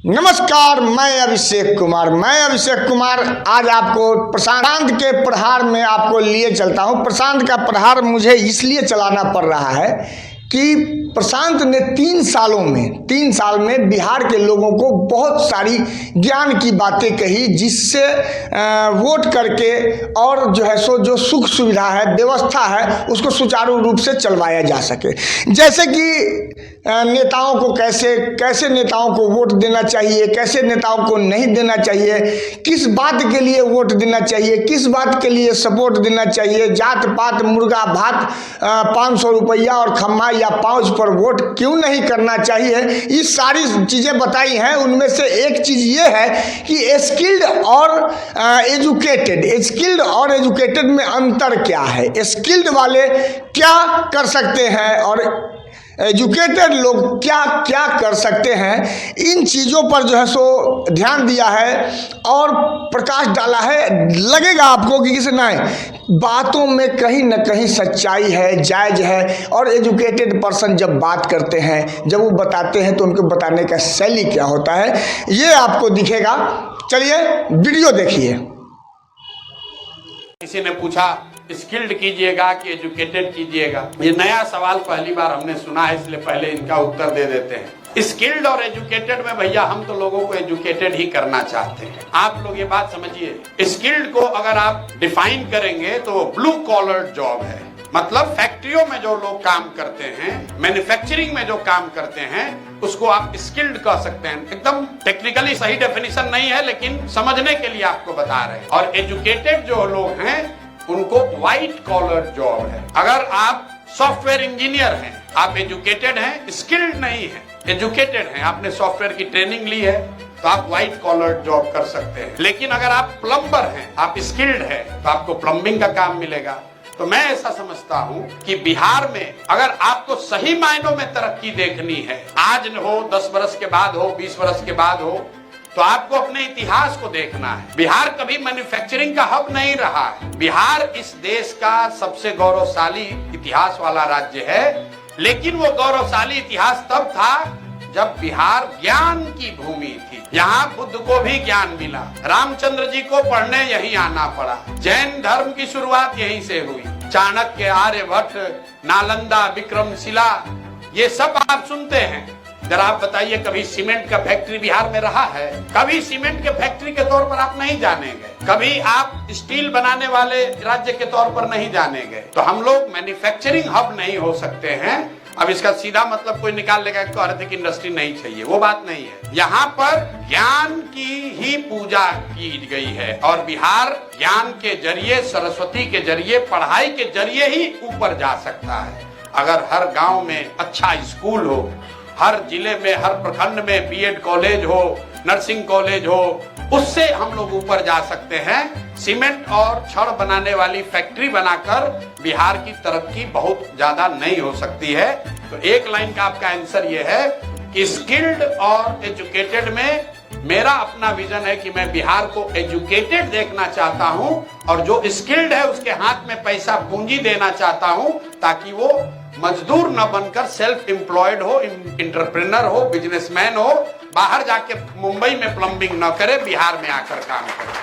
नमस्कार, मैं अभिषेक कुमार आज आपको प्रशांत के प्रहार में आपको लिए चलता हूं। प्रशांत का प्रहार मुझे इसलिए चलाना पड़ रहा है कि प्रशांत ने 3 साल में बिहार के लोगों को बहुत सारी ज्ञान की बातें कही, जिससे वोट करके और जो है सो जो सुख सुविधा है, व्यवस्था है, उसको सुचारू रूप से चलवाया जा सके। जैसे कि नेताओं को कैसे नेताओं को वोट देना चाहिए, कैसे नेताओं को नहीं देना चाहिए, किस बात के लिए वोट देना चाहिए, किस बात के लिए सपोर्ट देना चाहिए, जात पात मुर्गा भात 500 रुपया और खम्मा या पाउच पर वोट क्यों नहीं करना चाहिए, ये सारी चीज़ें बताई हैं। उनमें से एक चीज़ ये है कि स्किल्ड और एजुकेटेड में अंतर क्या है, स्किल्ड वाले क्या कर सकते हैं और एजुकेटेड लोग क्या क्या कर सकते हैं। इन चीज़ों पर जो है सो ध्यान दिया है और प्रकाश डाला है। लगेगा आपको कि किसी नहीं, बातों में कहीं न कहीं सच्चाई है, जायज़ है। और एजुकेटेड पर्सन जब बात करते हैं, जब वो बताते हैं, तो उनको बताने का शैली क्या होता है, ये आपको दिखेगा। चलिए वीडियो देखिए। किसी ने पूछा स्किल्ड कीजिएगा कि एजुकेटेड कीजिएगा। ये नया सवाल पहली बार हमने सुना है, इसलिए पहले इनका उत्तर दे देते हैं। स्किल्ड और एजुकेटेड में भैया हम तो लोगों को एजुकेटेड ही करना चाहते हैं। आप लोग ये बात समझिए, स्किल्ड को अगर आप डिफाइन करेंगे तो ब्लू कॉलर जॉब है, मतलब फैक्ट्रियों में जो लोग काम करते हैं, मैन्युफैक्चरिंग में जो काम करते हैं, उसको आप स्किल्ड कह सकते हैं। एकदम टेक्निकली सही डेफिनेशन नहीं है, लेकिन समझने के लिए आपको बता रहे हैं। और एजुकेटेड जो लोग हैं उनको व्हाइट कॉलर जॉब है। अगर आप सॉफ्टवेयर इंजीनियर हैं, आप एजुकेटेड हैं, स्किल्ड नहीं है, एजुकेटेड हैं, आपने सॉफ्टवेयर की ट्रेनिंग ली है, तो आप व्हाइट कॉलर जॉब कर सकते हैं। लेकिन अगर आप प्लम्बर हैं, आप स्किल्ड हैं, तो आपको प्लम्बिंग का काम मिलेगा। तो मैं ऐसा समझता हूं कि बिहार में अगर आपको सही मायनों में तरक्की देखनी है, आज हो, 10 वर्ष के बाद हो, 20 वर्ष के बाद हो, तो आपको अपने इतिहास को देखना है। बिहार कभी मैन्युफैक्चरिंग का हब नहीं रहा है। बिहार इस देश का सबसे गौरवशाली इतिहास वाला राज्य है, लेकिन वो गौरवशाली इतिहास तब था जब बिहार ज्ञान की भूमि थी। यहाँ बुद्ध को भी ज्ञान मिला, रामचंद्र जी को पढ़ने यहीं आना पड़ा, जैन धर्म की शुरुआत यहीं से हुई, चाणक्य, आर्यभट्ट, नालंदा, विक्रमशिला, ये सब आप सुनते हैं। जरा आप बताइए, कभी सीमेंट का फैक्ट्री बिहार में रहा है? कभी सीमेंट के फैक्ट्री के तौर पर आप नहीं जाने गए, कभी आप स्टील बनाने वाले राज्य के तौर पर नहीं जाने गए। तो हम लोग मैन्युफैक्चरिंग हब नहीं हो सकते हैं। अब इसका सीधा मतलब कोई निकाल लेगा तो आर्थिक इंडस्ट्री नहीं चाहिए, वो बात नहीं है। यहाँ पर ज्ञान की ही पूजा की गई है और बिहार ज्ञान के जरिए, सरस्वती के जरिए, पढ़ाई के जरिए ही ऊपर जा सकता है। अगर हर गाँव में अच्छा स्कूल हो, हर जिले में, हर प्रखंड में बीएड कॉलेज हो, नर्सिंग कॉलेज हो, उससे हम लोग ऊपर जा सकते हैं। सीमेंट और छड़ बनाने वाली फैक्ट्री बनाकर बिहार की तरक्की बहुत ज्यादा नहीं हो सकती है। तो एक लाइन का आपका आंसर ये है कि स्किल्ड और एजुकेटेड में मेरा अपना विजन है कि मैं बिहार को एजुकेटेड देखना चाहता हूं और जो स्किल्ड है उसके हाथ में पैसा पूंजी देना चाहता हूं, ताकि वो मजदूर न बनकर सेल्फ एम्प्लॉयड हो, एंटरप्रेन्योर हो, बिजनेसमैन हो, बाहर जाके मुंबई में प्लम्बिंग न करे, बिहार में आकर काम करे।